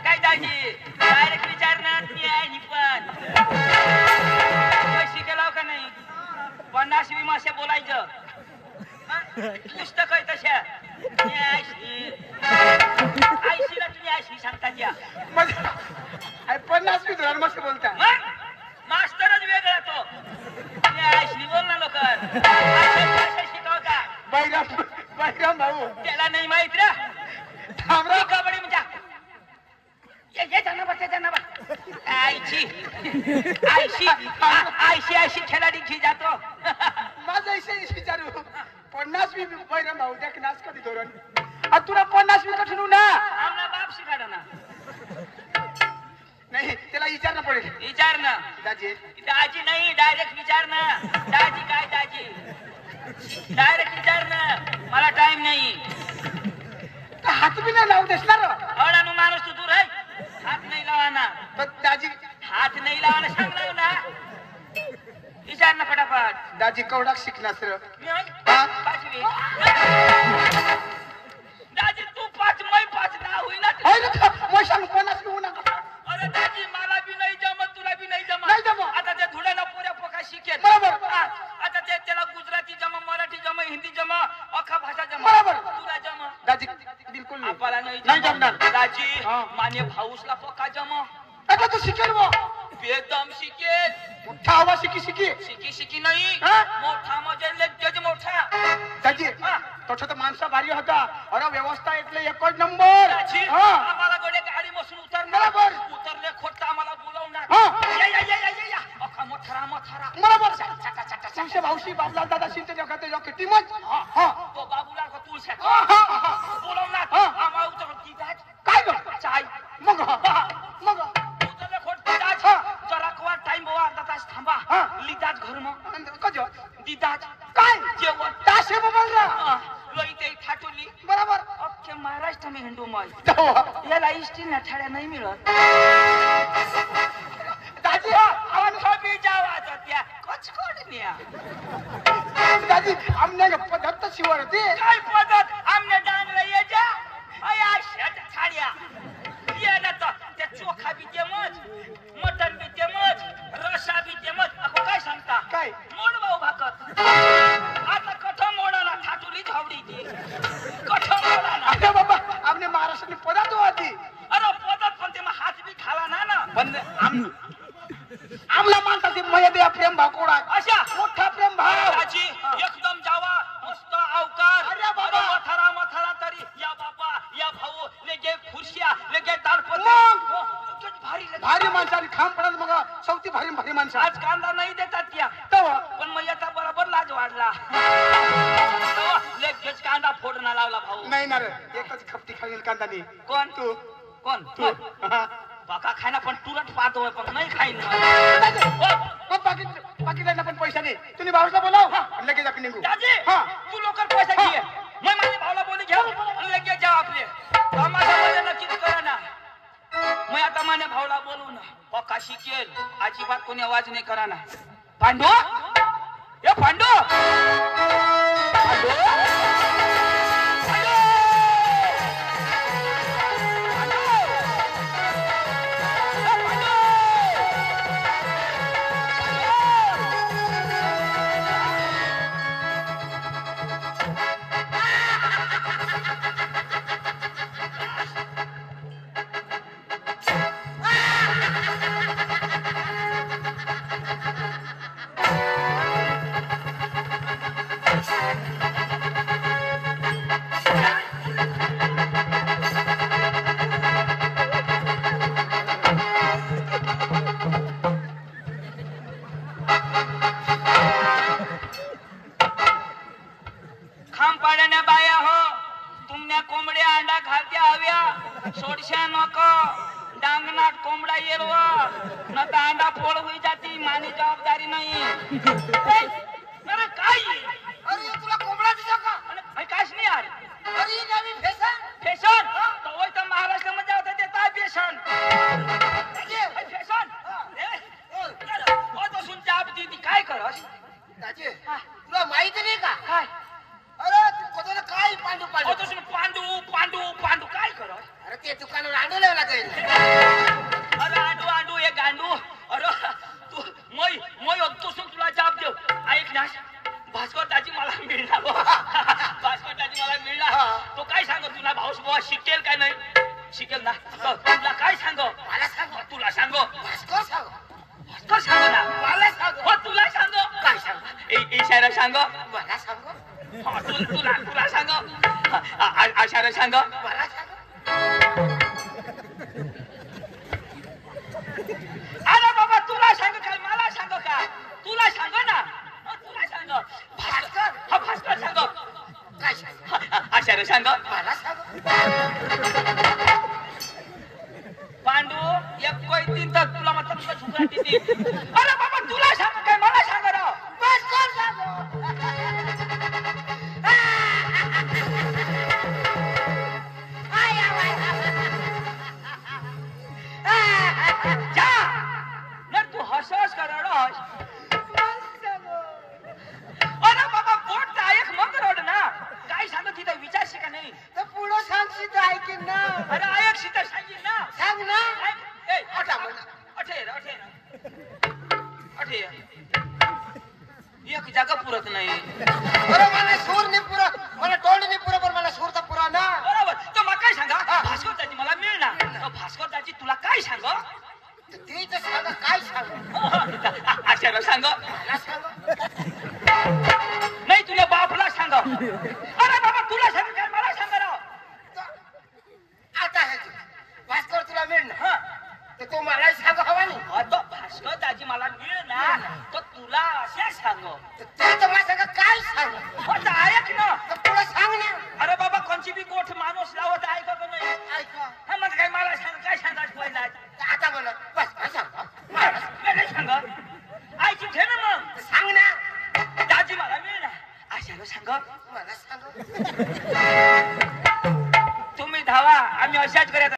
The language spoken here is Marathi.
काय दाजी डायरेक्ट विचारणार मी आहे ही पण शिकेलाव का नाही 50 मासे बोलायचं पुस्तक आहे तशा आयशीला तुम्ही आयशी सांगता त्या 50 धोरण मासे बोलता मास्तरच वेगळा तो आयशी बोल ना लोक शिकाव का बैराम भाऊ त्याला नाही माहित रे कबड्डी म्हणजे आयशी खेळाडीची जातो माझा विचारू 50 बैराम भाऊ त्या नाच कधी धोरण तुला 50 कठीण ना आमना बाप शिकाडा ना नाही त्याला विचारणं पडेल विचार ना दाजी दाजी नाही डायरेक्ट विचार ना दाजी काय दाजी डायरेक्ट विचार ना मला टाइम नाही हात बी नाही लावू देसणार अडाणू माणूस तू दूर आहे हात नाही लावाना दाजी हात नाही लावाना सांग लाव ना विचार ना फटाफट दाजी कवडा शिकला सर पाचवी दाजी तू 5 मै 5 दहा होईना मोशान 50 घेऊ नका अरे दाजी मला बी नाही जमत तुला बी नाही नाही जमत जमत. आता ते धुड्याला पुऱ्या पोका शिकेल बरोबर. आता ते त्याला गुजराती जमा मराठी जमा हिंदी जमा अख्खा भाषा जमा बरोबर. तुला जमा दाजी बिलकुल आपल्याला नाही जमणार दाजी हा. माने भाऊसला पोका जमा आता तू शिकेल बा बेदम शिकेल मोठा आवाज शिकी शिकी नाही हा? मोठा म्हणजे लेग मोठा दाजी हा. तसं तर माणसा भारी होता अरे व्यवस्था इथले एकच नंबर दाजी हा आम्हाला गोडे गाडी बसून उतरणार बरोबर. उतरले खोट आम्हाला बोलवणार हा. या अख्खा मोठा बरोबर तुमचे भाऊशी बाबला दादा शिंदे जगाते जो टीमच हा तो बाबूला का तुळशा हा, हा. बोलवणार हा. आम्हाला उतर दाज काय ग चाय मग मग उतरले खोट दाज हा. जरा कवा टाइम बवा अर्धा तास थांबा हा. लिदाज घर मग कजो दिदाज काय जेवण ताशे बोलला लोई ते ठाटोली बरोबर अख्खे महाराष्ट्र में हिंदू माय तेव्हा. याला इष्टी ना ठाड्या नाही मिळत दाजी कभी जावाचा त्या कचकोडन्या दाजी आमने पद्धत शिवर होती काय पद्धत आमने डांगला ये जा अया शेट छाड्या ये ना तो त्या चोखा बी तेमच मटन बी तेमच रसा बी तेमच ako काय सांगता काय मोड भाऊ भाकत आता कठो मोडाला ठाटुली झावडी ती कठो मोडाला अरे बाबा आमने महाराष्ट्र में पद्धत होती अरे पद्धत पण ते मग हात बी खाला ना ना पण आमला मानता ते मयदे प्रेम भाकोडा अशा मोठा प्रेम भाव दाजी एकदम जावा मस्त अवकार अरे बाबा. मथारा तरी या बाबा या भाऊ लेगे खुर्शिया लेगे दालपत भारी माणसाने खाम पडत मग सौती भारी माणसं आज कांदा नाही देतात त्या तेव्हा पण मग याचा बरोबर लाज वाढला लेगेच कांदा फोडणं लावला भाऊ नाही ना रे एकच खपटी खाईल कांदानी कोण तू कोण तू बाका खायना पण तुरट पाहतोय पण नाही खाईन पाकिटाला पण पैसा नाही तुम्ही भाऊला बोलाव लगेच आपण निघू दाजी हा तू लवकर पैसा घे मग माझ्या भावाला बोली घ्या आणि लगेच जा आपले माझ्या मध्ये नक्कीच करा ना मग आता माझ्या भावाला बोलू ना पक्का शिकेल अजिबात कोणी आवाज नाही करा ना पांडू ए पांडू सोडशा नको डांगनाट कोंबडा येरवा न तर अंडा फोड होई जाती मानी जबाबदारी नाही अरे काय अरे तुला कोंबडा दिसा का अरे काश नाही यार अरे नवी फॅशन तो वय तर महाराष्ट्र मध्ये होता ते काय फॅशन फॅशन ओ तो सुन चाप दी काय करस दाजी तुला माहिती नाही का काय अरे तू कोणाला काय पांडू ओ तो सुन पांडू काय करस अरे ते दुकानावर आणलं लागेल ना तुला काय सांग मला सांग तुला सांग भास्कर सांग भास्कर सांग ना मला सांग हो तुला सांग काय सांग इशारा सांग मला सांग तुला सांग आशारा सांग मला सांग अरे बाबा तुला सांग काय मला सांग का तुला सांग ना तुला सांग भास्कर हा भास्कर सांग काय सांग आशारा सांग मला सांग पांडू एक कोई तीन तर तुला मतलब तुला झुकरा देते अरे बाबा तुला सांग काय मला सांग राव भास्कर सांग जा नर तू हसस कर रडस अरे बाबा बोट तर एक मग रड ना काय सांग तिथं विचारशी का नाही तर पुढं सांगशील ऐकेन ना अरे ऐक सीता सांगीन ना सांग ना ए आता म्हणा. अठे एक जागा पुरत नाही बरं मला सूर नाही पुरा मला तोंड नाही पुरा पण मला सूर तर पुरा ना बरोबर तर मग काय सांगा भास्कर दाजी मला मिळणार भास्कर दाजी तुला काय सांग ते तर सांग काय सांग आशाला सांग मला सांग नाही तुझ्या बापला सांग अरे बाबा तुला सांग काय मला सांग राव आता हे तू. भास्कर तुला मिळणार हा तर तो मला सांग हवा नाही आता भास्कर दाजी मला मिळणार तर तुला असे सांग तर ते तर मला सांग काय सांग आता ऐक ना तर पुढं सांग ना अरे बाबा कोणची बी गोठ माणूस लावत ऐका का नाही ऐका हा मग काय मला सांग काय सांगायचं पहिला आता बोला बस काय सांग मला काय सांग ऐकून घे ना मग तर सांग ना दाजी मला मिळणार आशाला सांग मला सांग तुम्ही धावा आम्ही अशाच करायचं